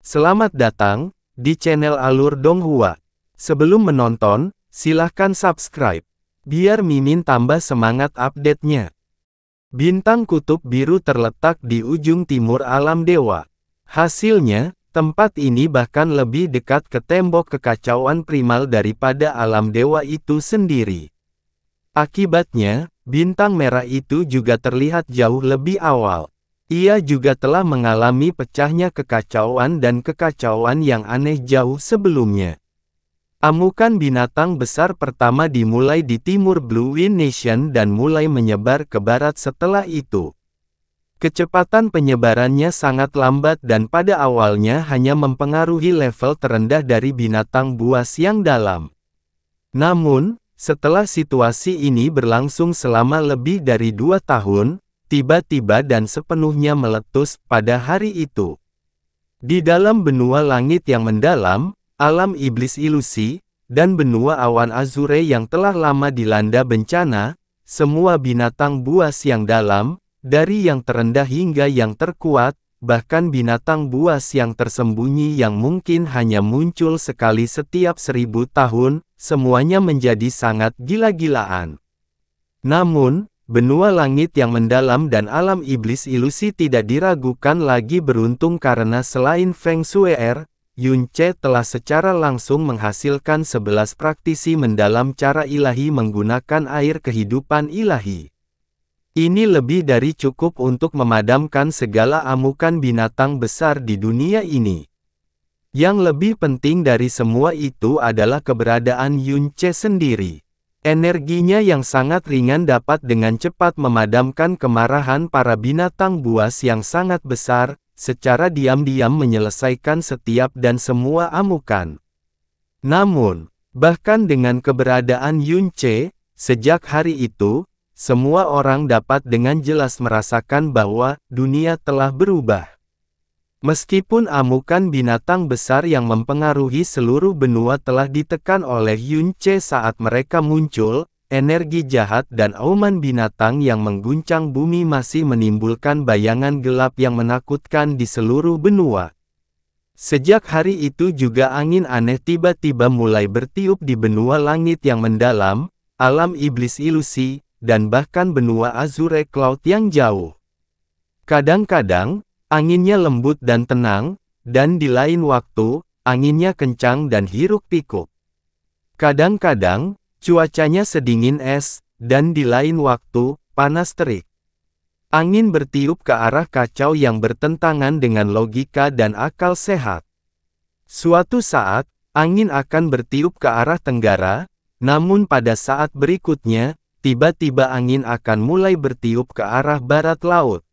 Selamat datang di channel Alur Donghua. Sebelum menonton, silahkan subscribe, biar Mimin tambah semangat update-nya. Bintang kutub biru terletak di ujung timur alam dewa. Hasilnya, tempat ini bahkan lebih dekat ke tembok kekacauan primal daripada alam dewa itu sendiri. Akibatnya, bintang merah itu juga terlihat jauh lebih awal. Ia juga telah mengalami pecahnya kekacauan dan kekacauan yang aneh jauh sebelumnya. Amukan binatang besar pertama dimulai di timur Blue Wind Nation dan mulai menyebar ke barat setelah itu. Kecepatan penyebarannya sangat lambat dan pada awalnya hanya mempengaruhi level terendah dari binatang buas yang dalam. Namun, setelah situasi ini berlangsung selama lebih dari 2 tahun, tiba-tiba dan sepenuhnya meletus pada hari itu. Di dalam benua langit yang mendalam, alam iblis ilusi, dan benua awan azure yang telah lama dilanda bencana, semua binatang buas yang dalam, dari yang terendah hingga yang terkuat, bahkan binatang buas yang tersembunyi yang mungkin hanya muncul sekali setiap 1000 tahun, semuanya menjadi sangat gila-gilaan. Namun, benua langit yang mendalam dan alam iblis ilusi tidak diragukan lagi beruntung karena selain Feng Shui, Yun Ce telah secara langsung menghasilkan 11 praktisi mendalam cara ilahi menggunakan air kehidupan ilahi. Ini lebih dari cukup untuk memadamkan segala amukan binatang besar di dunia ini. Yang lebih penting dari semua itu adalah keberadaan Yun Ce sendiri. Energinya yang sangat ringan dapat dengan cepat memadamkan kemarahan para binatang buas yang sangat besar, secara diam-diam menyelesaikan setiap dan semua amukan. Namun, bahkan dengan keberadaan Yun Ce, sejak hari itu, semua orang dapat dengan jelas merasakan bahwa dunia telah berubah. Meskipun amukan binatang besar yang mempengaruhi seluruh benua telah ditekan oleh Yun Ce saat mereka muncul, energi jahat dan auman binatang yang mengguncang bumi masih menimbulkan bayangan gelap yang menakutkan di seluruh benua. Sejak hari itu juga angin aneh tiba-tiba mulai bertiup di benua langit yang mendalam, alam iblis ilusi, dan bahkan benua Azure Cloud yang jauh. Kadang-kadang, anginnya lembut dan tenang, dan di lain waktu, anginnya kencang dan hiruk-pikuk. Kadang-kadang, cuacanya sedingin es, dan di lain waktu, panas terik. Angin bertiup ke arah kacau yang bertentangan dengan logika dan akal sehat. Suatu saat, angin akan bertiup ke arah tenggara, namun pada saat berikutnya, tiba-tiba angin akan mulai bertiup ke arah barat laut.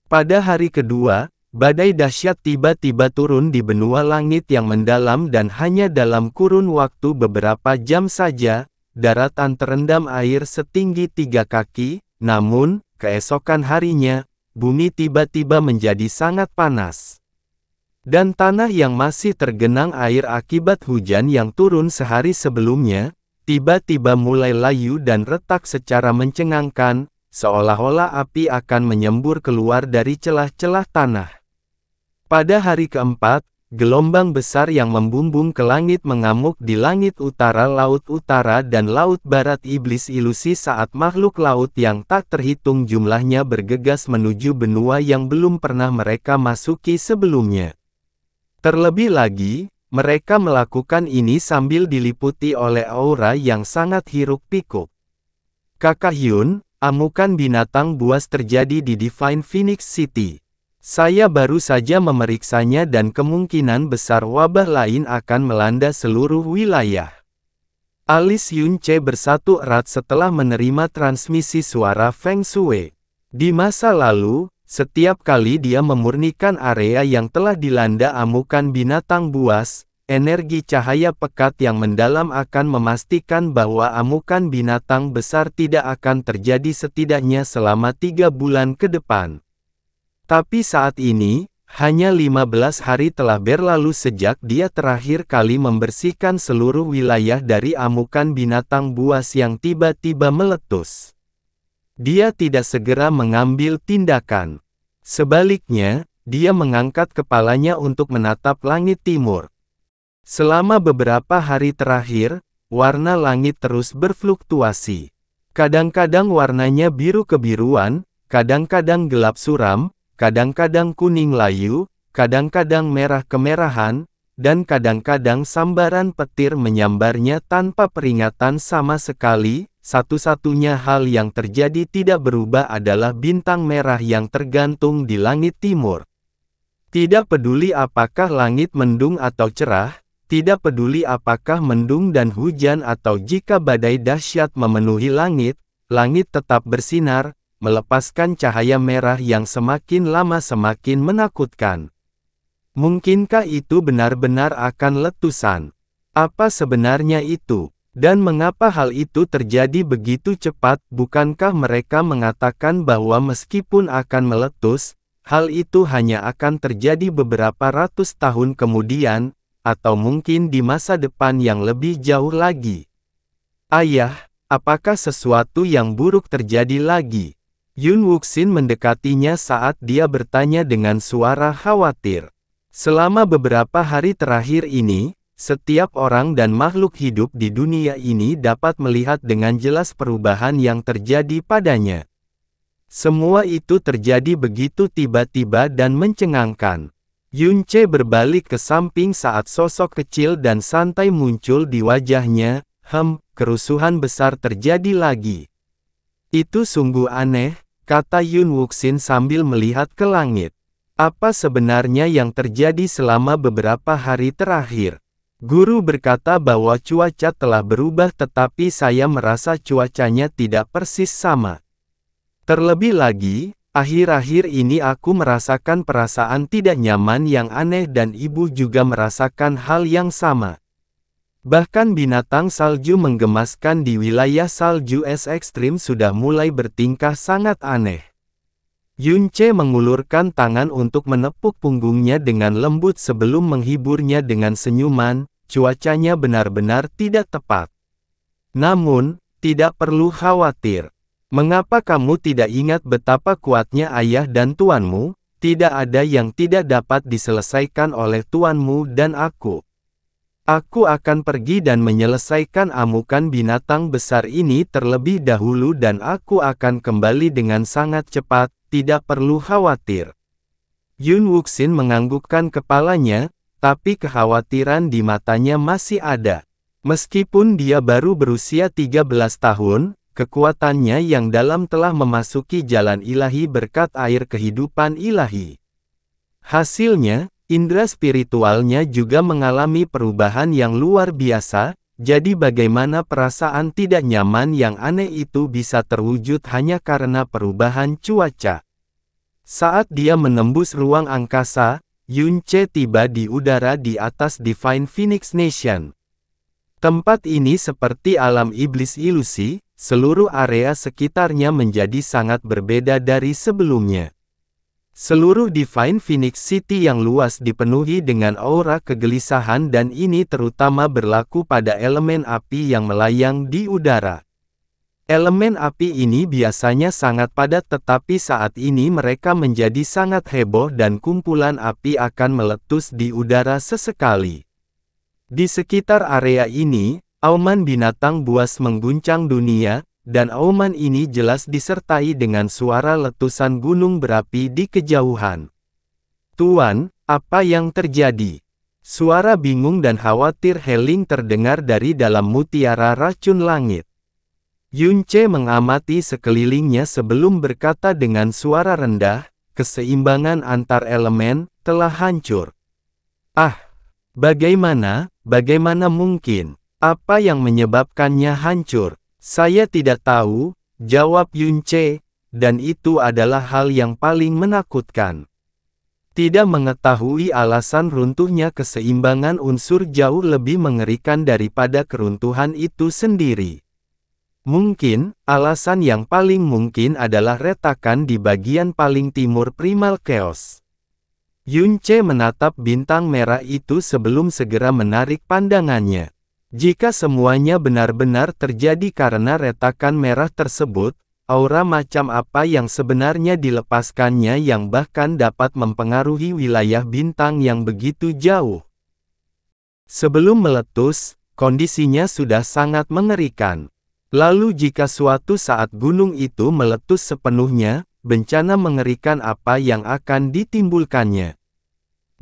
Pada hari kedua, badai dahsyat tiba-tiba turun di benua langit yang mendalam dan hanya dalam kurun waktu beberapa jam saja, daratan terendam air setinggi 3 kaki, namun, keesokan harinya, bumi tiba-tiba menjadi sangat panas. Dan tanah yang masih tergenang air akibat hujan yang turun sehari sebelumnya, tiba-tiba mulai layu dan retak secara mencengangkan, seolah-olah api akan menyembur keluar dari celah-celah tanah. Pada hari keempat, gelombang besar yang membumbung ke langit mengamuk di langit utara laut utara dan laut barat iblis ilusi saat makhluk laut yang tak terhitung jumlahnya bergegas menuju benua yang belum pernah mereka masuki sebelumnya. Terlebih lagi, mereka melakukan ini sambil diliputi oleh aura yang sangat hiruk-pikuk. Kakak Hyun, amukan binatang buas terjadi di Divine Phoenix City. Saya baru saja memeriksanya dan kemungkinan besar wabah lain akan melanda seluruh wilayah. Alis Yun Ce bersatu erat setelah menerima transmisi suara Feng Shui. Di masa lalu, setiap kali dia memurnikan area yang telah dilanda amukan binatang buas, energi cahaya pekat yang mendalam akan memastikan bahwa amukan binatang besar tidak akan terjadi setidaknya selama 3 bulan ke depan. Tapi saat ini, hanya 15 hari telah berlalu sejak dia terakhir kali membersihkan seluruh wilayah dari amukan binatang buas yang tiba-tiba meletus. Dia tidak segera mengambil tindakan. Sebaliknya, dia mengangkat kepalanya untuk menatap langit timur. Selama beberapa hari terakhir, warna langit terus berfluktuasi. Kadang-kadang warnanya biru kebiruan, kadang-kadang gelap suram, kadang-kadang kuning layu, kadang-kadang merah kemerahan, dan kadang-kadang sambaran petir menyambarnya tanpa peringatan sama sekali. Satu-satunya hal yang terjadi tidak berubah adalah bintang merah yang tergantung di langit timur. Tidak peduli apakah langit mendung atau cerah, tidak peduli apakah mendung dan hujan atau jika badai dahsyat memenuhi langit, langit tetap bersinar, melepaskan cahaya merah yang semakin lama semakin menakutkan. Mungkinkah itu benar-benar akan letusan? Apa sebenarnya itu? Dan mengapa hal itu terjadi begitu cepat? Bukankah mereka mengatakan bahwa meskipun akan meletus, hal itu hanya akan terjadi beberapa ratus tahun kemudian, atau mungkin di masa depan yang lebih jauh lagi? Ayah, apakah sesuatu yang buruk terjadi lagi? Yun Wuxin mendekatinya saat dia bertanya dengan suara khawatir. Selama beberapa hari terakhir ini, setiap orang dan makhluk hidup di dunia ini dapat melihat dengan jelas perubahan yang terjadi padanya. Semua itu terjadi begitu tiba-tiba dan mencengangkan. Yun Ce berbalik ke samping saat sosok kecil dan santai muncul di wajahnya. Kerusuhan besar terjadi lagi. Itu sungguh aneh, kata Yun Wuxin sambil melihat ke langit. Apa sebenarnya yang terjadi selama beberapa hari terakhir? Guru berkata bahwa cuaca telah berubah tetapi saya merasa cuacanya tidak persis sama. Terlebih lagi, akhir-akhir ini aku merasakan perasaan tidak nyaman yang aneh dan ibu juga merasakan hal yang sama. Bahkan binatang salju menggemaskan di wilayah salju es ekstrim sudah mulai bertingkah sangat aneh. Yun Ce mengulurkan tangan untuk menepuk punggungnya dengan lembut sebelum menghiburnya dengan senyuman. Cuacanya benar-benar tidak tepat. Namun, tidak perlu khawatir. Mengapa kamu tidak ingat betapa kuatnya ayah dan tuanmu? Tidak ada yang tidak dapat diselesaikan oleh tuanmu dan aku. Aku akan pergi dan menyelesaikan amukan binatang besar ini terlebih dahulu dan aku akan kembali dengan sangat cepat. Tidak perlu khawatir. Yun Wuxin menganggukkan kepalanya, tapi kekhawatiran di matanya masih ada. Meskipun dia baru berusia 13 tahun, kekuatannya yang dalam telah memasuki jalan ilahi berkat air kehidupan ilahi. Hasilnya, indera spiritualnya juga mengalami perubahan yang luar biasa. Jadi bagaimana perasaan tidak nyaman yang aneh itu bisa terwujud hanya karena perubahan cuaca? Saat dia menembus ruang angkasa, Yun Ce tiba di udara di atas Divine Phoenix Nation. Tempat ini seperti alam iblis ilusi, seluruh area sekitarnya menjadi sangat berbeda dari sebelumnya. Seluruh Divine Phoenix City yang luas dipenuhi dengan aura kegelisahan dan ini terutama berlaku pada elemen api yang melayang di udara. Elemen api ini biasanya sangat padat tetapi saat ini mereka menjadi sangat heboh dan kumpulan api akan meletus di udara sesekali. Di sekitar area ini, auman binatang buas mengguncang dunia, dan auman ini jelas disertai dengan suara letusan gunung berapi di kejauhan. Tuan, apa yang terjadi? Suara bingung dan khawatir Heling terdengar dari dalam mutiara racun langit. Yun Ce mengamati sekelilingnya sebelum berkata dengan suara rendah, keseimbangan antar elemen telah hancur. Ah, bagaimana mungkin? Apa yang menyebabkannya hancur? Saya tidak tahu, jawab Yun Ce, dan itu adalah hal yang paling menakutkan. Tidak mengetahui alasan runtuhnya keseimbangan unsur jauh lebih mengerikan daripada keruntuhan itu sendiri. Mungkin, alasan yang paling mungkin adalah retakan di bagian paling timur Primal Chaos. Yun Ce menatap bintang merah itu sebelum segera menarik pandangannya. Jika semuanya benar-benar terjadi karena retakan merah tersebut, aura macam apa yang sebenarnya dilepaskannya yang bahkan dapat mempengaruhi wilayah bintang yang begitu jauh. Sebelum meletus, kondisinya sudah sangat mengerikan. Lalu jika suatu saat gunung itu meletus sepenuhnya, bencana mengerikan apa yang akan ditimbulkannya?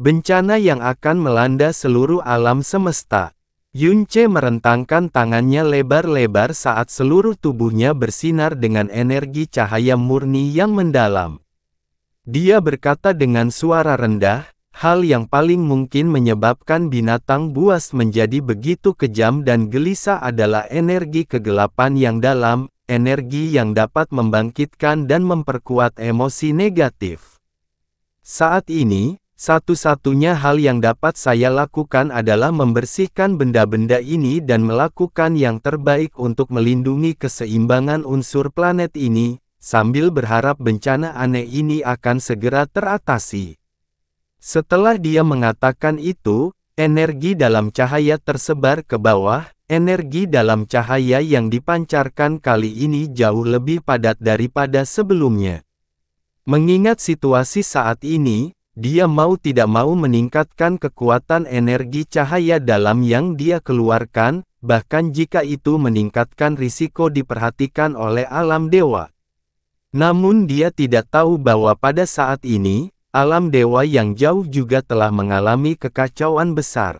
Bencana yang akan melanda seluruh alam semesta. Yunce merentangkan tangannya lebar-lebar saat seluruh tubuhnya bersinar dengan energi cahaya murni yang mendalam. Dia berkata dengan suara rendah, hal yang paling mungkin menyebabkan binatang buas menjadi begitu kejam dan gelisah adalah energi kegelapan yang dalam, energi yang dapat membangkitkan dan memperkuat emosi negatif. Saat ini, satu-satunya hal yang dapat saya lakukan adalah membersihkan benda-benda ini dan melakukan yang terbaik untuk melindungi keseimbangan unsur planet ini, sambil berharap bencana aneh ini akan segera teratasi. Setelah dia mengatakan itu, energi dalam cahaya tersebar ke bawah, energi dalam cahaya yang dipancarkan kali ini jauh lebih padat daripada sebelumnya. Mengingat situasi saat ini, dia mau tidak mau meningkatkan kekuatan energi cahaya dalam yang dia keluarkan, bahkan jika itu meningkatkan risiko diperhatikan oleh alam dewa. Namun dia tidak tahu bahwa pada saat ini, alam dewa yang jauh juga telah mengalami kekacauan besar.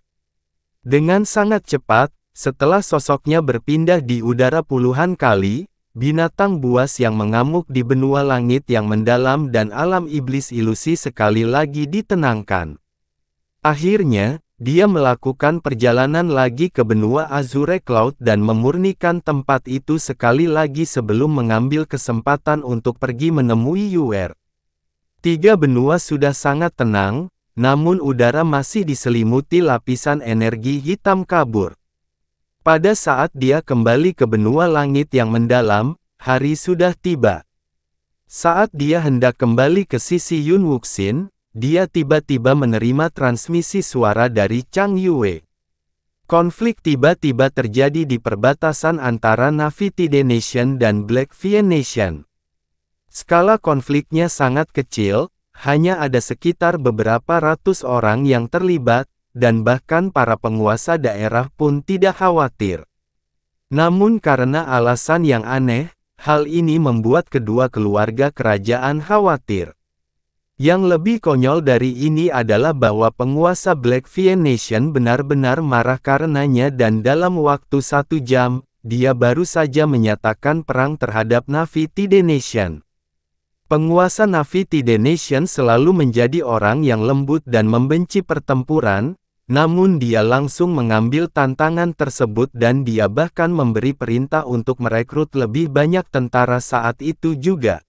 Dengan sangat cepat, setelah sosoknya berpindah di udara puluhan kali, binatang buas yang mengamuk di benua langit yang mendalam dan alam iblis ilusi sekali lagi ditenangkan. Akhirnya, dia melakukan perjalanan lagi ke benua Azure Cloud dan memurnikan tempat itu sekali lagi sebelum mengambil kesempatan untuk pergi menemui Yuer. Tiga benua sudah sangat tenang, namun udara masih diselimuti lapisan energi hitam kabur. Pada saat dia kembali ke benua langit yang mendalam, hari sudah tiba. Saat dia hendak kembali ke sisi Yun Wuxin, dia tiba-tiba menerima transmisi suara dari Chang Yue. Konflik tiba-tiba terjadi di perbatasan antara Navitide Nation dan Black Vien Nation. Skala konfliknya sangat kecil, hanya ada sekitar beberapa ratus orang yang terlibat, dan bahkan para penguasa daerah pun tidak khawatir. Namun karena alasan yang aneh, hal ini membuat kedua keluarga kerajaan khawatir. Yang lebih konyol dari ini adalah bahwa penguasa Black Vien Nation benar-benar marah karenanya dan dalam waktu 1 jam, dia baru saja menyatakan perang terhadap Navitide Nation. Penguasa Navitide Nation selalu menjadi orang yang lembut dan membenci pertempuran, namun dia langsung mengambil tantangan tersebut dan dia bahkan memberi perintah untuk merekrut lebih banyak tentara saat itu juga.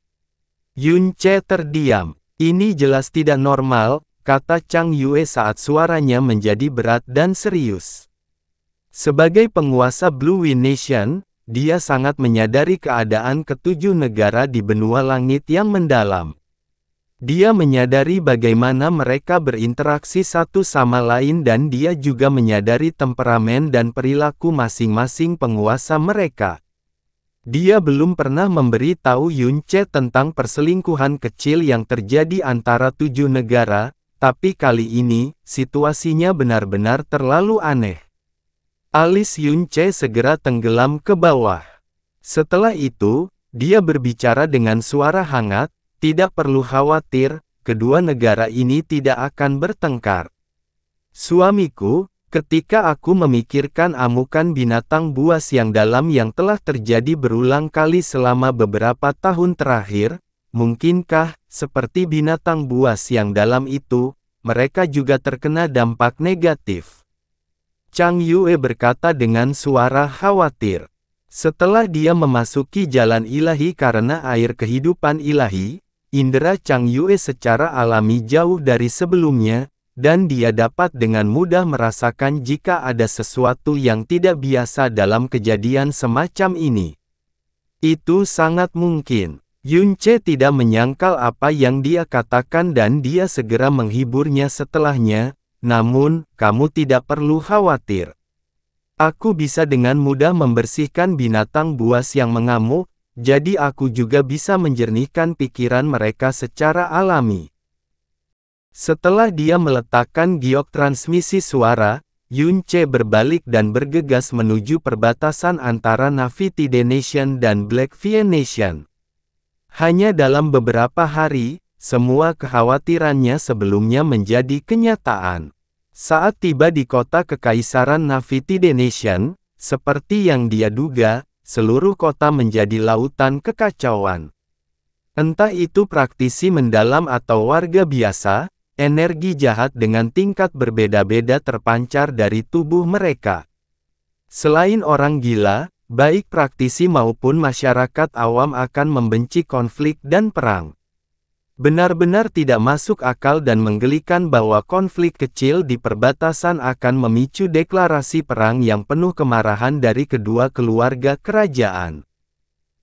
Yunce terdiam. Ini jelas tidak normal, kata Chang Yue saat suaranya menjadi berat dan serius. Sebagai penguasa Blue Wind Nation, dia sangat menyadari keadaan ketujuh negara di benua langit yang mendalam. Dia menyadari bagaimana mereka berinteraksi satu sama lain dan dia juga menyadari temperamen dan perilaku masing-masing penguasa mereka. Dia belum pernah memberi tahu Yunce tentang perselingkuhan kecil yang terjadi antara 7 negara, tapi kali ini, situasinya benar-benar terlalu aneh. Alis Yunce segera tenggelam ke bawah. Setelah itu, dia berbicara dengan suara hangat, tidak perlu khawatir, kedua negara ini tidak akan bertengkar. Suamiku, ketika aku memikirkan amukan binatang buas yang dalam yang telah terjadi berulang kali selama beberapa tahun terakhir, mungkinkah, seperti binatang buas yang dalam itu, mereka juga terkena dampak negatif? Chang Yue berkata dengan suara khawatir. Setelah dia memasuki jalan ilahi karena air kehidupan ilahi, indera Chang Yue secara alami jauh dari sebelumnya, dan dia dapat dengan mudah merasakan jika ada sesuatu yang tidak biasa dalam kejadian semacam ini. Itu sangat mungkin. Yunce tidak menyangkal apa yang dia katakan dan dia segera menghiburnya setelahnya, namun, kamu tidak perlu khawatir. Aku bisa dengan mudah membersihkan binatang buas yang mengamuk, jadi aku juga bisa menjernihkan pikiran mereka secara alami. Setelah dia meletakkan giok transmisi suara, Yun-che berbalik dan bergegas menuju perbatasan antara Navitide Nation dan Black Vie Nation. Hanya dalam beberapa hari, semua kekhawatirannya sebelumnya menjadi kenyataan. Saat tiba di kota Kekaisaran Navitide Nation, seperti yang dia duga, seluruh kota menjadi lautan kekacauan. Entah itu praktisi mendalam atau warga biasa, energi jahat dengan tingkat berbeda-beda terpancar dari tubuh mereka. Selain orang gila, baik praktisi maupun masyarakat awam akan membenci konflik dan perang. Benar-benar tidak masuk akal dan menggelikan bahwa konflik kecil di perbatasan akan memicu deklarasi perang yang penuh kemarahan dari kedua keluarga kerajaan.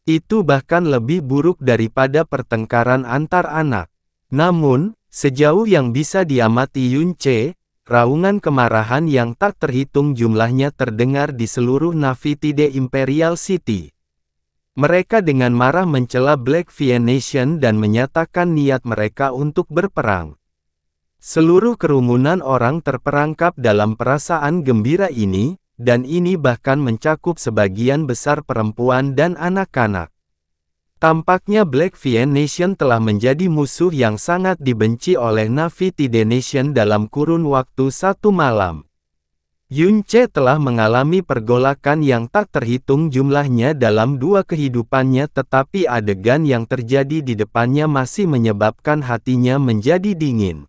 Itu bahkan lebih buruk daripada pertengkaran antar anak. Namun, sejauh yang bisa diamati Yun-che, raungan kemarahan yang tak terhitung jumlahnya terdengar di seluruh Navitide Imperial City. Mereka dengan marah mencela Black Vie Nation dan menyatakan niat mereka untuk berperang. Seluruh kerumunan orang terperangkap dalam perasaan gembira ini, dan ini bahkan mencakup sebagian besar perempuan dan anak-anak. Tampaknya Black Vie Nation telah menjadi musuh yang sangat dibenci oleh Navitide Nation dalam kurun waktu 1 malam. Yun-che telah mengalami pergolakan yang tak terhitung jumlahnya dalam 2 kehidupannya, tetapi adegan yang terjadi di depannya masih menyebabkan hatinya menjadi dingin.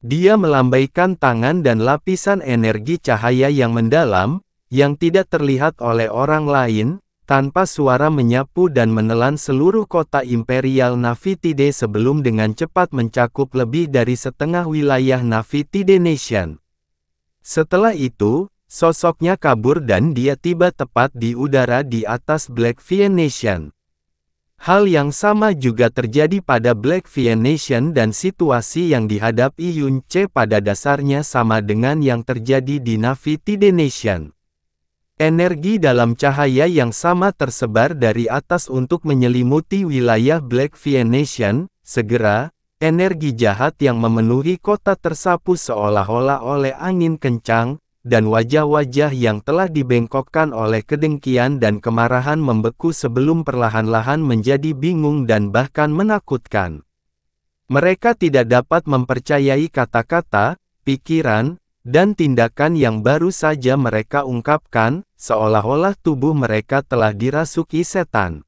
Dia melambaikan tangan dan lapisan energi cahaya yang mendalam, yang tidak terlihat oleh orang lain, tanpa suara menyapu dan menelan seluruh kota Imperial Navitide sebelum dengan cepat mencakup lebih dari setengah wilayah Navitide Nation. Setelah itu, sosoknya kabur dan dia tiba tepat di udara di atas Black Vie Nation. Hal yang sama juga terjadi pada Black Vie Nation dan situasi yang dihadapi Yun-che pada dasarnya sama dengan yang terjadi di Navitide Nation. Energi dalam cahaya yang sama tersebar dari atas untuk menyelimuti wilayah Black Vie Nation. Segera, energi jahat yang memenuhi kota tersapu seolah-olah oleh angin kencang, dan wajah-wajah yang telah dibengkokkan oleh kedengkian dan kemarahan membeku sebelum perlahan-lahan menjadi bingung dan bahkan menakutkan. Mereka tidak dapat mempercayai kata-kata, pikiran, dan tindakan yang baru saja mereka ungkapkan, seolah-olah tubuh mereka telah dirasuki setan.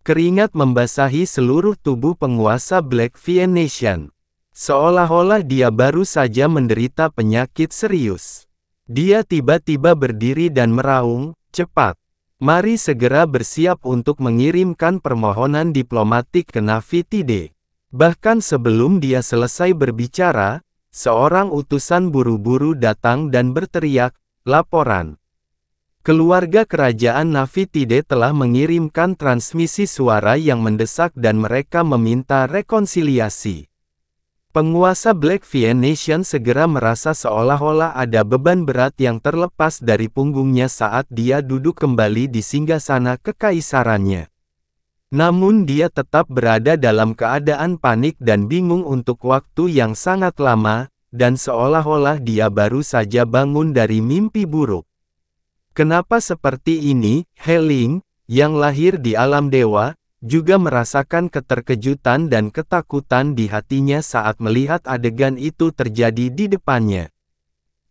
Keringat membasahi seluruh tubuh penguasa Black Vie Nation. Seolah-olah dia baru saja menderita penyakit serius. Dia tiba-tiba berdiri dan meraung, "Cepat! Mari segera bersiap untuk mengirimkan permohonan diplomatik ke Navitide." Bahkan sebelum dia selesai berbicara, seorang utusan buru-buru datang dan berteriak, "Laporan! Keluarga kerajaan Navitide telah mengirimkan transmisi suara yang mendesak dan mereka meminta rekonsiliasi." Penguasa Black Vie Nation segera merasa seolah-olah ada beban berat yang terlepas dari punggungnya saat dia duduk kembali di singgasana kekaisarannya. Namun dia tetap berada dalam keadaan panik dan bingung untuk waktu yang sangat lama, dan seolah-olah dia baru saja bangun dari mimpi buruk. Kenapa seperti ini? He-ling, yang lahir di alam dewa, juga merasakan keterkejutan dan ketakutan di hatinya saat melihat adegan itu terjadi di depannya.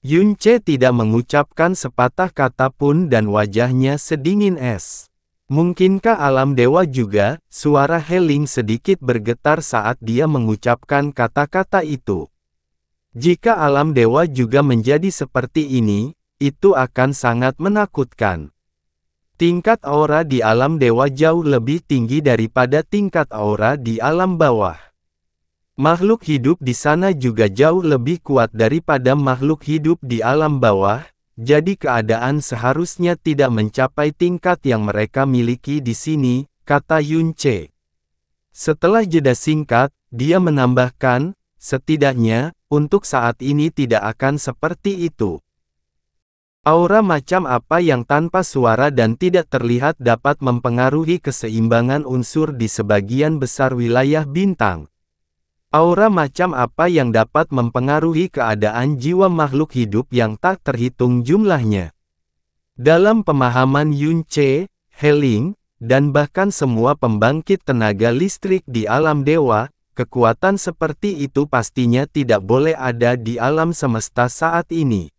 Yun-che tidak mengucapkan sepatah kata pun dan wajahnya sedingin es. Mungkinkah alam dewa juga? Suara He-ling sedikit bergetar saat dia mengucapkan kata-kata itu. Jika alam dewa juga menjadi seperti ini, itu akan sangat menakutkan. Tingkat aura di alam dewa jauh lebih tinggi daripada tingkat aura di alam bawah. Makhluk hidup di sana juga jauh lebih kuat daripada makhluk hidup di alam bawah, jadi keadaan seharusnya tidak mencapai tingkat yang mereka miliki di sini, kata Yun-che. Setelah jeda singkat, dia menambahkan, setidaknya, untuk saat ini tidak akan seperti itu. Aura macam apa yang tanpa suara dan tidak terlihat dapat mempengaruhi keseimbangan unsur di sebagian besar wilayah bintang? Aura macam apa yang dapat mempengaruhi keadaan jiwa makhluk hidup yang tak terhitung jumlahnya? Dalam pemahaman Yun-Ce, Heling, dan bahkan semua pembangkit tenaga listrik di alam dewa, kekuatan seperti itu pastinya tidak boleh ada di alam semesta saat ini.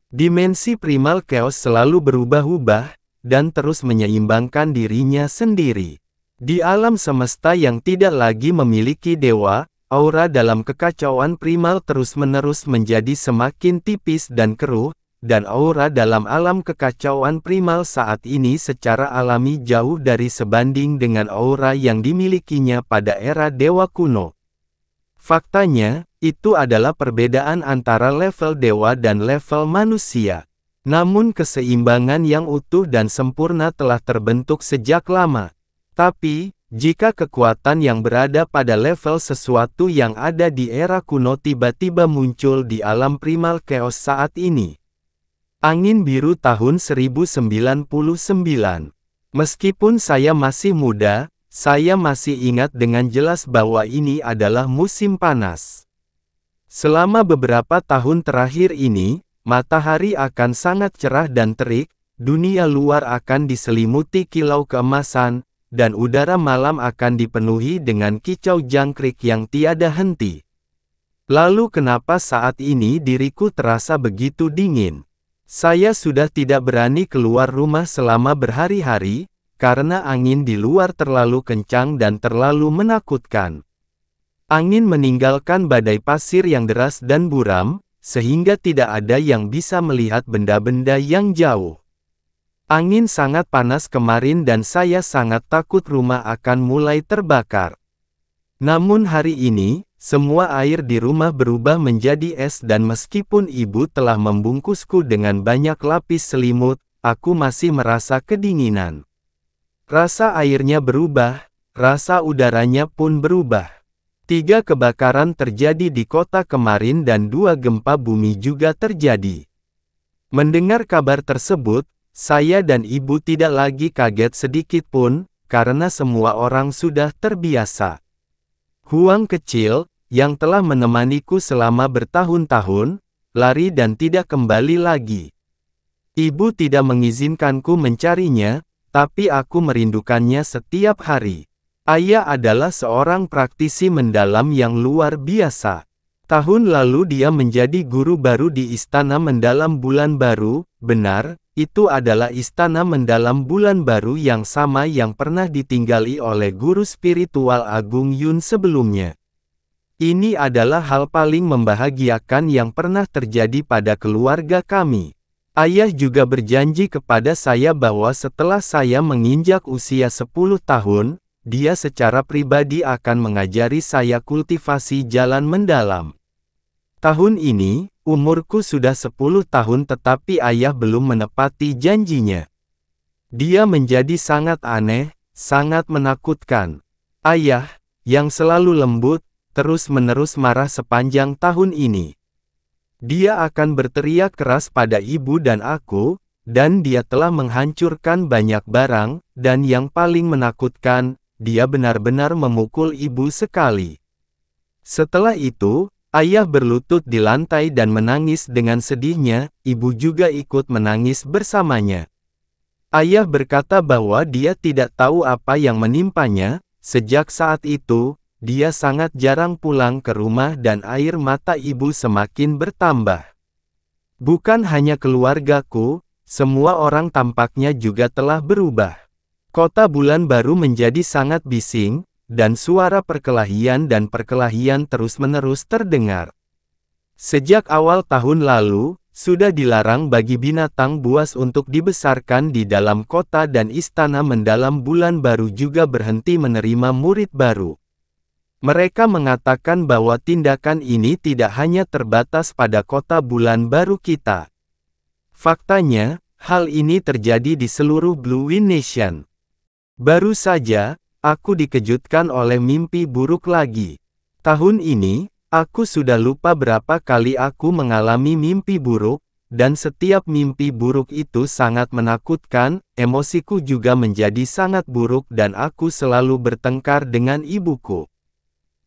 Dimensi primal chaos selalu berubah-ubah, dan terus menyeimbangkan dirinya sendiri. Di alam semesta yang tidak lagi memiliki dewa, aura dalam kekacauan primal terus-menerus menjadi semakin tipis dan keruh, dan aura dalam alam kekacauan primal saat ini secara alami jauh dari sebanding dengan aura yang dimilikinya pada era dewa kuno. Faktanya, itu adalah perbedaan antara level dewa dan level manusia. Namun keseimbangan yang utuh dan sempurna telah terbentuk sejak lama. Tapi, jika kekuatan yang berada pada level sesuatu yang ada di era kuno tiba-tiba muncul di alam primal chaos saat ini. Angin biru tahun 1099. Meskipun saya masih muda, saya masih ingat dengan jelas bahwa ini adalah musim panas. Selama beberapa tahun terakhir ini, matahari akan sangat cerah dan terik, dunia luar akan diselimuti kilau keemasan, dan udara malam akan dipenuhi dengan kicau jangkrik yang tiada henti. Lalu kenapa saat ini diriku terasa begitu dingin? Saya sudah tidak berani keluar rumah selama berhari-hari, karena angin di luar terlalu kencang dan terlalu menakutkan. Angin meninggalkan badai pasir yang deras dan buram, sehingga tidak ada yang bisa melihat benda-benda yang jauh. Angin sangat panas kemarin dan saya sangat takut rumah akan mulai terbakar. Namun hari ini, semua air di rumah berubah menjadi es dan meskipun ibu telah membungkusku dengan banyak lapis selimut, aku masih merasa kedinginan. Rasa airnya berubah, rasa udaranya pun berubah. 3 kebakaran terjadi di kota kemarin dan 2 gempa bumi juga terjadi. Mendengar kabar tersebut, saya dan ibu tidak lagi kaget sedikit pun, karena semua orang sudah terbiasa. Huang kecil, yang telah menemaniku selama bertahun-tahun, lari dan tidak kembali lagi. Ibu tidak mengizinkanku mencarinya, tapi aku merindukannya setiap hari. Ayah adalah seorang praktisi mendalam yang luar biasa. Tahun lalu dia menjadi guru baru di Istana Mendalam Bulan Baru, benar, itu adalah Istana Mendalam Bulan Baru yang sama yang pernah ditinggali oleh guru spiritual Agung Yun sebelumnya. Ini adalah hal paling membahagiakan yang pernah terjadi pada keluarga kami. Ayah juga berjanji kepada saya bahwa setelah saya menginjak usia 10 tahun, dia secara pribadi akan mengajari saya kultivasi jalan mendalam. Tahun ini, umurku sudah 10 tahun tetapi ayah belum menepati janjinya. Dia menjadi sangat aneh, sangat menakutkan. Ayah, yang selalu lembut, terus-menerus marah sepanjang tahun ini. Dia akan berteriak keras pada ibu dan aku, dan dia telah menghancurkan banyak barang, dan yang paling menakutkan, dia benar-benar memukul ibu sekali. Setelah itu, ayah berlutut di lantai dan menangis dengan sedihnya, ibu juga ikut menangis bersamanya. Ayah berkata bahwa dia tidak tahu apa yang menimpanya, sejak saat itu, dia sangat jarang pulang ke rumah dan air mata ibu semakin bertambah. Bukan hanya keluargaku, semua orang tampaknya juga telah berubah. Kota Bulan Baru menjadi sangat bising, dan suara perkelahian terus-menerus terdengar. Sejak awal tahun lalu, sudah dilarang bagi binatang buas untuk dibesarkan di dalam kota dan Istana Mendalam Bulan Baru juga berhenti menerima murid baru. Mereka mengatakan bahwa tindakan ini tidak hanya terbatas pada kota Bulan Baru kita. Faktanya, hal ini terjadi di seluruh Blue Wind Nation. Baru saja, aku dikejutkan oleh mimpi buruk lagi. Tahun ini, aku sudah lupa berapa kali aku mengalami mimpi buruk, dan setiap mimpi buruk itu sangat menakutkan. Emosiku juga menjadi sangat buruk dan aku selalu bertengkar dengan ibuku.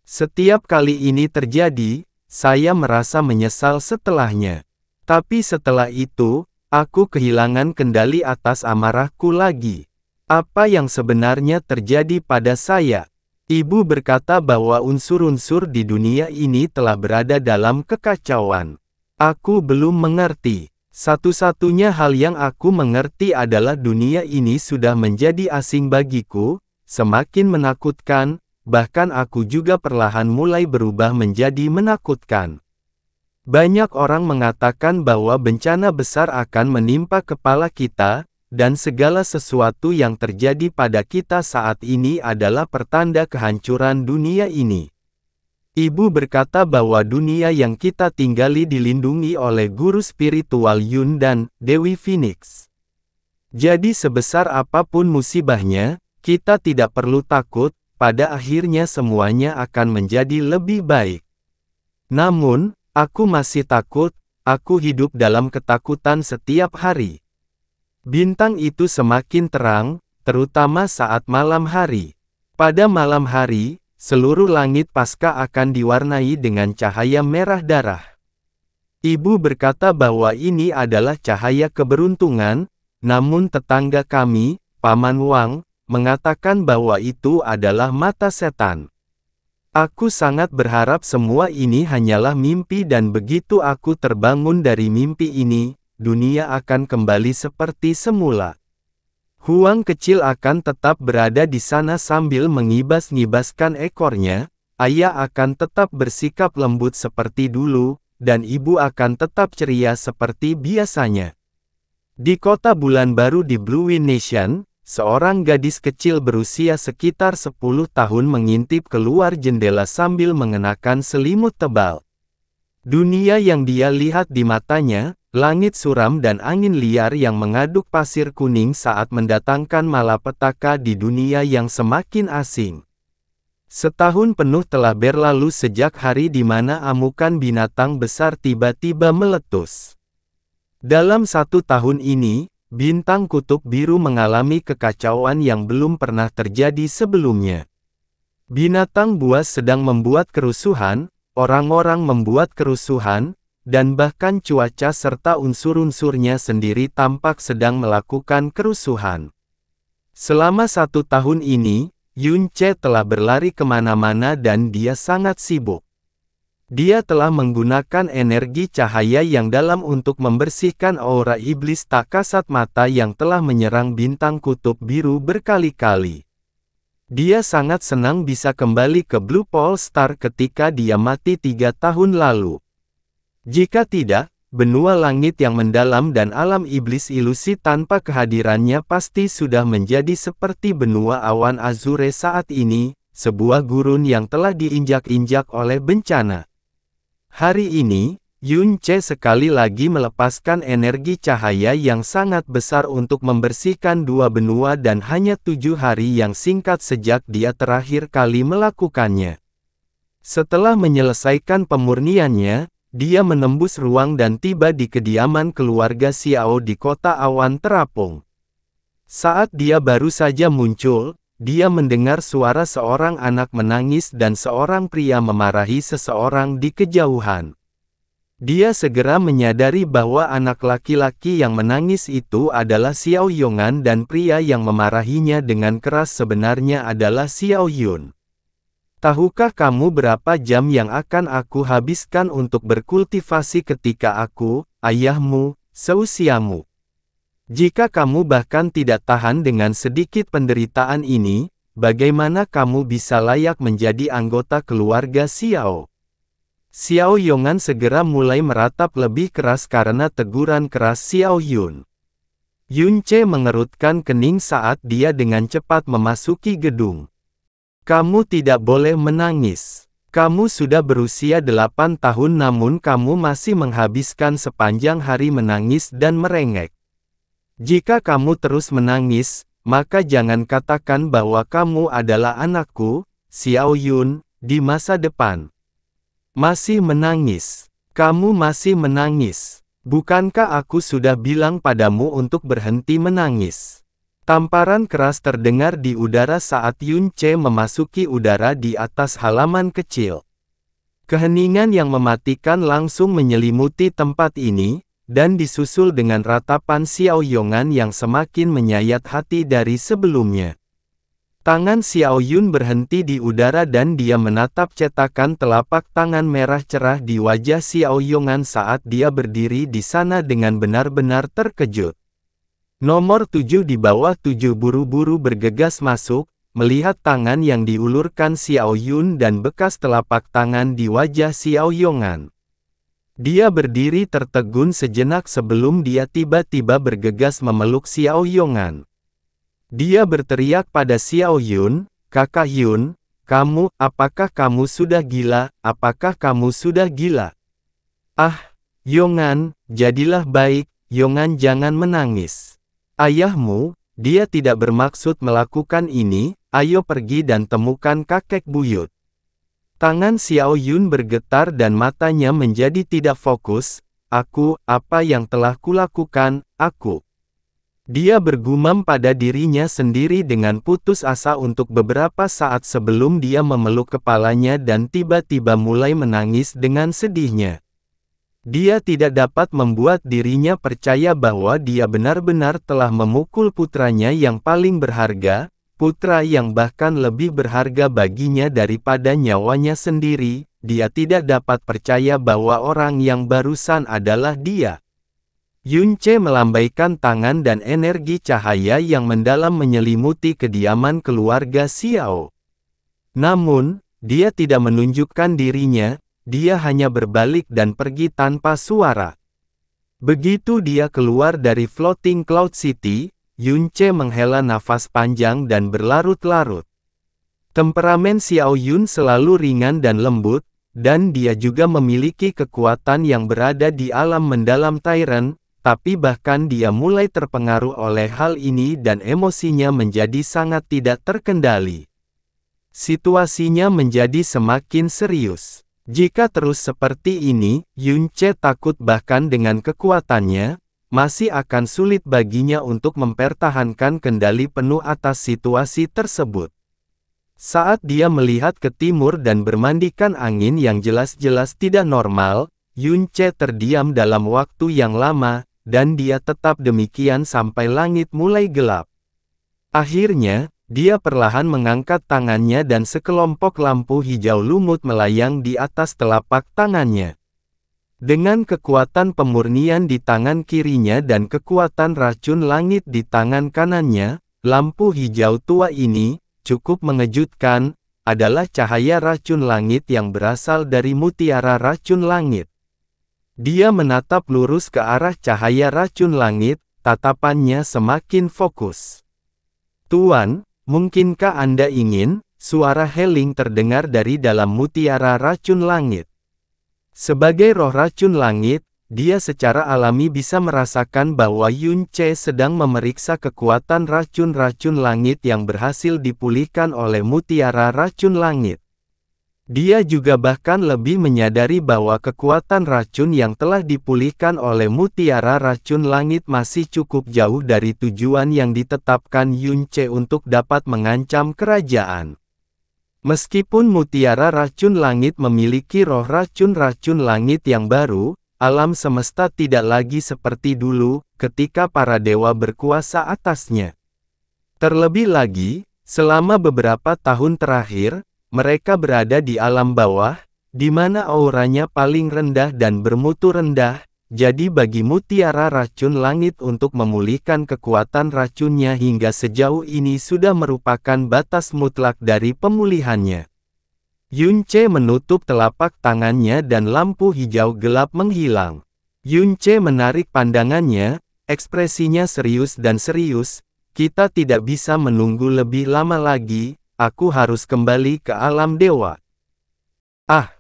Setiap kali ini terjadi, saya merasa menyesal setelahnya. Tapi setelah itu, aku kehilangan kendali atas amarahku lagi. Apa yang sebenarnya terjadi pada saya? Ibu berkata bahwa unsur-unsur di dunia ini telah berada dalam kekacauan. Aku belum mengerti. Satu-satunya hal yang aku mengerti adalah dunia ini sudah menjadi asing bagiku, semakin menakutkan, bahkan aku juga perlahan mulai berubah menjadi menakutkan. Banyak orang mengatakan bahwa bencana besar akan menimpa kepala kita, dan segala sesuatu yang terjadi pada kita saat ini adalah pertanda kehancuran dunia ini. Ibu berkata bahwa dunia yang kita tinggali dilindungi oleh guru spiritual Yun dan Dewi Phoenix. Jadi sebesar apapun musibahnya, kita tidak perlu takut, pada akhirnya semuanya akan menjadi lebih baik. Namun, aku masih takut, aku hidup dalam ketakutan setiap hari. Bintang itu semakin terang, terutama saat malam hari. Pada malam hari, seluruh langit pasca akan diwarnai dengan cahaya merah darah. Ibu berkata bahwa ini adalah cahaya keberuntungan, namun tetangga kami, Paman Wang, mengatakan bahwa itu adalah mata setan. Aku sangat berharap semua ini hanyalah mimpi dan begitu aku terbangun dari mimpi ini, dunia akan kembali seperti semula. Huang kecil akan tetap berada di sana sambil mengibas-ngibaskan ekornya, ayah akan tetap bersikap lembut seperti dulu, dan ibu akan tetap ceria seperti biasanya. Di kota bulan baru di Blue Wind Nation, seorang gadis kecil berusia sekitar 10 tahun mengintip keluar jendela sambil mengenakan selimut tebal. Dunia yang dia lihat di matanya, langit suram dan angin liar yang mengaduk pasir kuning saat mendatangkan malapetaka di dunia yang semakin asing. Setahun penuh telah berlalu sejak hari di mana amukan binatang besar tiba-tiba meletus. Dalam 1 tahun ini, bintang kutub biru mengalami kekacauan yang belum pernah terjadi sebelumnya. Binatang buas sedang membuat kerusuhan, orang-orang membuat kerusuhan, dan bahkan cuaca serta unsur-unsurnya sendiri tampak sedang melakukan kerusuhan. Selama 1 tahun ini, Yun Ce telah berlari kemana-mana dan dia sangat sibuk. Dia telah menggunakan energi cahaya yang dalam untuk membersihkan aura iblis tak kasat mata yang telah menyerang bintang kutub biru berkali-kali. Dia sangat senang bisa kembali ke Blue Pole Star ketika dia mati 3 tahun lalu. Jika tidak, benua langit yang mendalam dan alam iblis ilusi tanpa kehadirannya pasti sudah menjadi seperti benua awan azure saat ini, sebuah gurun yang telah diinjak-injak oleh bencana. Hari ini, Yun Ce sekali lagi melepaskan energi cahaya yang sangat besar untuk membersihkan 2 benua dan hanya 7 hari yang singkat sejak dia terakhir kali melakukannya. Setelah menyelesaikan pemurniannya, dia menembus ruang dan tiba di kediaman keluarga Xiao di kota awan terapung. Saat dia baru saja muncul, dia mendengar suara seorang anak menangis dan seorang pria memarahi seseorang di kejauhan. Dia segera menyadari bahwa anak laki-laki yang menangis itu adalah Xiao Yongan dan pria yang memarahinya dengan keras sebenarnya adalah Xiao Yun. Tahukah kamu berapa jam yang akan aku habiskan untuk berkultivasi ketika aku, ayahmu, seusiamu? Jika kamu bahkan tidak tahan dengan sedikit penderitaan ini, bagaimana kamu bisa layak menjadi anggota keluarga Xiao? Xiao Yongan segera mulai meratap lebih keras karena teguran keras Xiao Yun. Yun Ce mengerutkan kening saat dia dengan cepat memasuki gedung. Kamu tidak boleh menangis. Kamu sudah berusia 8 tahun namun kamu masih menghabiskan sepanjang hari menangis dan merengek. Jika kamu terus menangis, maka jangan katakan bahwa kamu adalah anakku, Xiao Yun, di masa depan. Masih menangis. Kamu masih menangis. Bukankah aku sudah bilang padamu untuk berhenti menangis? Tamparan keras terdengar di udara saat Yun Ce memasuki udara di atas halaman kecil. Keheningan yang mematikan langsung menyelimuti tempat ini, dan disusul dengan ratapan Xiao Yongan yang semakin menyayat hati dari sebelumnya. Tangan Xiao Yun berhenti di udara dan dia menatap cetakan telapak tangan merah cerah di wajah Xiao Yongan saat dia berdiri di sana dengan benar-benar terkejut. Nomor 7 di bawah 7 buru-buru bergegas masuk, melihat tangan yang diulurkan Xiao Yun dan bekas telapak tangan di wajah Xiao Yongan. Dia berdiri tertegun sejenak sebelum dia tiba-tiba bergegas memeluk Xiao Yongan. Dia berteriak pada Xiao Yun, "Kakak Yun, apakah kamu sudah gila? Apakah kamu sudah gila?" "Ah, Yongan, jadilah baik, Yongan jangan menangis. Ayahmu, dia tidak bermaksud melakukan ini, ayo pergi dan temukan kakek buyut." Tangan Xiao Yun bergetar dan matanya menjadi tidak fokus. Apa yang telah kulakukan, aku?" Dia bergumam pada dirinya sendiri dengan putus asa untuk beberapa saat sebelum dia memeluk kepalanya dan tiba-tiba mulai menangis dengan sedihnya. Dia tidak dapat membuat dirinya percaya bahwa dia benar-benar telah memukul putranya yang paling berharga, putra yang bahkan lebih berharga baginya daripada nyawanya sendiri. Dia tidak dapat percaya bahwa orang yang barusan adalah dia. Yun Ce melambaikan tangan dan energi cahaya yang mendalam menyelimuti kediaman keluarga Xiao. Namun, dia tidak menunjukkan dirinya, dia hanya berbalik dan pergi tanpa suara. Begitu dia keluar dari Floating Cloud City, Yun Ce menghela nafas panjang dan berlarut-larut. Temperamen Xiao Yun selalu ringan dan lembut, dan dia juga memiliki kekuatan yang berada di alam mendalam Tyrant, tapi bahkan dia mulai terpengaruh oleh hal ini dan emosinya menjadi sangat tidak terkendali. Situasinya menjadi semakin serius. Jika terus seperti ini, Yun Ce takut bahkan dengan kekuatannya, masih akan sulit baginya untuk mempertahankan kendali penuh atas situasi tersebut. Saat dia melihat ke timur dan bermandikan angin yang jelas-jelas tidak normal, Yun Ce terdiam dalam waktu yang lama, dan dia tetap demikian sampai langit mulai gelap. Akhirnya, dia perlahan mengangkat tangannya dan sekelompok lampu hijau lumut melayang di atas telapak tangannya. Dengan kekuatan pemurnian di tangan kirinya dan kekuatan racun langit di tangan kanannya, lampu hijau tua ini, cukup mengejutkan, adalah cahaya racun langit yang berasal dari mutiara racun langit. Dia menatap lurus ke arah cahaya racun langit, tatapannya semakin fokus. "Tuan, mungkinkah Anda ingin?" Suara Heling terdengar dari dalam mutiara racun langit. Sebagai roh racun langit, dia secara alami bisa merasakan bahwa Yun Ce sedang memeriksa kekuatan racun-racun langit yang berhasil dipulihkan oleh mutiara racun langit. Dia juga bahkan lebih menyadari bahwa kekuatan racun yang telah dipulihkan oleh mutiara racun langit masih cukup jauh dari tujuan yang ditetapkan Yun Ce untuk dapat mengancam kerajaan. Meskipun mutiara racun langit memiliki roh racun-racun langit yang baru, alam semesta tidak lagi seperti dulu, ketika para dewa berkuasa atasnya. Terlebih lagi, selama beberapa tahun terakhir, mereka berada di alam bawah, di mana auranya paling rendah dan bermutu rendah, jadi bagi mutiara racun langit untuk memulihkan kekuatan racunnya hingga sejauh ini sudah merupakan batas mutlak dari pemulihannya. Yun Ce menutup telapak tangannya dan lampu hijau gelap menghilang. Yun Ce menarik pandangannya, ekspresinya serius dan serius. "Kita tidak bisa menunggu lebih lama lagi, aku harus kembali ke alam dewa." "Ah!"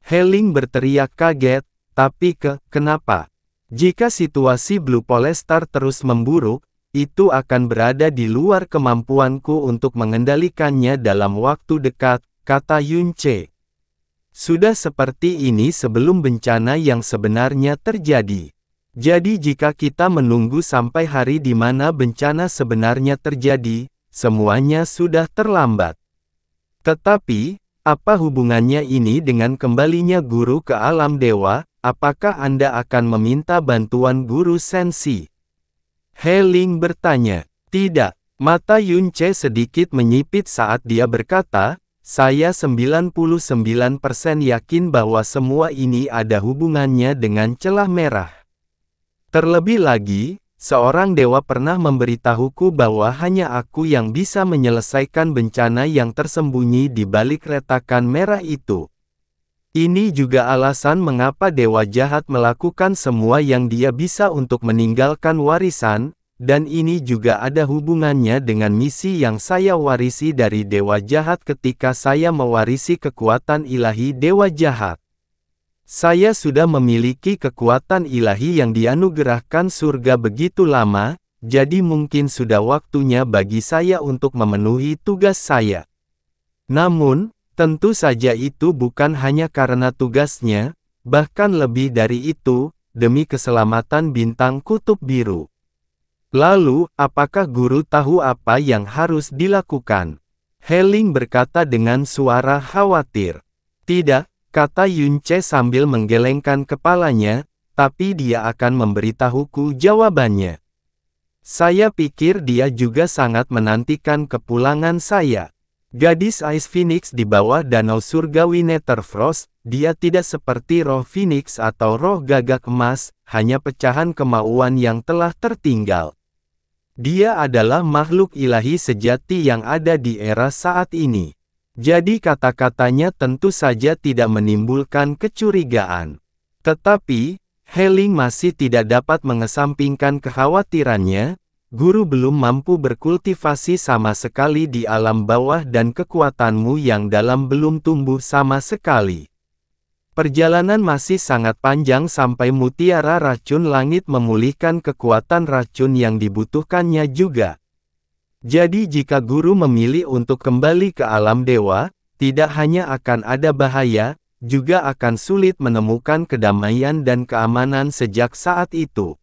Heling berteriak kaget, "Tapi kenapa? Jika situasi Blue Polestar terus memburuk, itu akan berada di luar kemampuanku untuk mengendalikannya dalam waktu dekat," kata Yun Ce. "Sudah seperti ini sebelum bencana yang sebenarnya terjadi. Jadi jika kita menunggu sampai hari di mana bencana sebenarnya terjadi, semuanya sudah terlambat. Tetapi, apa hubungannya ini dengan kembalinya guru ke alam dewa? Apakah Anda akan meminta bantuan guru Sensi? He Ling bertanya. Tidak. Mata Yun Che sedikit menyipit saat dia berkata, saya 99% yakin bahwa semua ini ada hubungannya dengan celah merah. Terlebih lagi, seorang dewa pernah memberitahuku bahwa hanya aku yang bisa menyelesaikan bencana yang tersembunyi di balik retakan merah itu. Ini juga alasan mengapa dewa jahat melakukan semua yang dia bisa untuk meninggalkan warisan, dan ini juga ada hubungannya dengan misi yang saya warisi dari dewa jahat ketika saya mewarisi kekuatan ilahi dewa jahat. Saya sudah memiliki kekuatan ilahi yang dianugerahkan surga begitu lama, jadi mungkin sudah waktunya bagi saya untuk memenuhi tugas saya. Namun, tentu saja itu bukan hanya karena tugasnya, bahkan lebih dari itu, demi keselamatan bintang kutub biru. Lalu, apakah guru tahu apa yang harus dilakukan? He Ling berkata dengan suara khawatir. Tidak, kata Yun Che sambil menggelengkan kepalanya, tapi dia akan memberitahuku jawabannya. Saya pikir dia juga sangat menantikan kepulangan saya. Gadis Ice Phoenix di bawah danau surgawi Netherfrost, dia tidak seperti roh Phoenix atau roh gagak emas, hanya pecahan kemauan yang telah tertinggal. Dia adalah makhluk ilahi sejati yang ada di era saat ini. Jadi kata-katanya tentu saja tidak menimbulkan kecurigaan. Tetapi, He Ling masih tidak dapat mengesampingkan kekhawatirannya. Guru belum mampu berkultivasi sama sekali di alam bawah dan kekuatanmu yang dalam belum tumbuh sama sekali. Perjalanan masih sangat panjang sampai mutiara racun langit memulihkan kekuatan racun yang dibutuhkannya juga. Jadi jika guru memilih untuk kembali ke alam dewa, tidak hanya akan ada bahaya, juga akan sulit menemukan kedamaian dan keamanan sejak saat itu.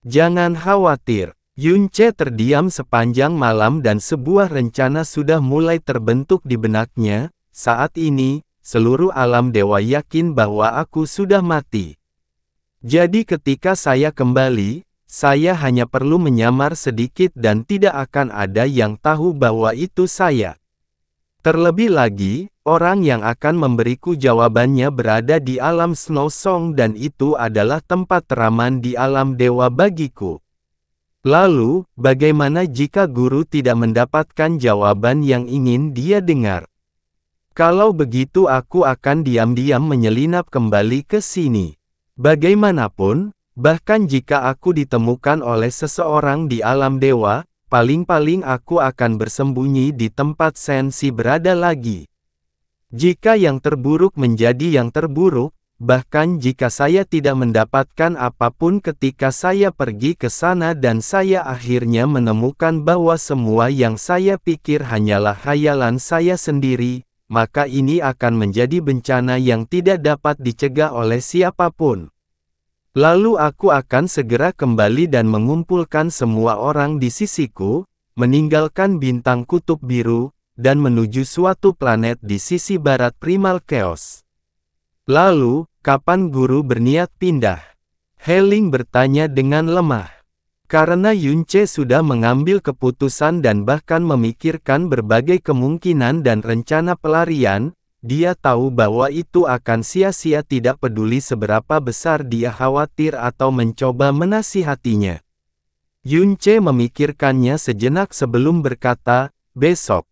Jangan khawatir. Yun Che terdiam sepanjang malam dan sebuah rencana sudah mulai terbentuk di benaknya. Saat ini, seluruh alam dewa yakin bahwa aku sudah mati. Jadi ketika saya kembali, saya hanya perlu menyamar sedikit dan tidak akan ada yang tahu bahwa itu saya. Terlebih lagi, orang yang akan memberiku jawabannya berada di alam Snow Song dan itu adalah tempat teraman di alam dewa bagiku. Lalu, bagaimana jika guru tidak mendapatkan jawaban yang ingin dia dengar? Kalau begitu aku akan diam-diam menyelinap kembali ke sini. Bagaimanapun, bahkan jika aku ditemukan oleh seseorang di alam dewa, paling-paling aku akan bersembunyi di tempat Sensi berada lagi. Jika yang terburuk menjadi yang terburuk, bahkan jika saya tidak mendapatkan apapun ketika saya pergi ke sana dan saya akhirnya menemukan bahwa semua yang saya pikir hanyalah khayalan saya sendiri, maka ini akan menjadi bencana yang tidak dapat dicegah oleh siapapun. Lalu aku akan segera kembali dan mengumpulkan semua orang di sisiku, meninggalkan bintang kutub biru, dan menuju suatu planet di sisi barat Primal Chaos. Lalu, kapan guru berniat pindah? He Ling bertanya dengan lemah. Karena Yun Che sudah mengambil keputusan dan bahkan memikirkan berbagai kemungkinan dan rencana pelarian, dia tahu bahwa itu akan sia-sia tidak peduli seberapa besar dia khawatir atau mencoba menasihatinya. Yun Che memikirkannya sejenak sebelum berkata, besok.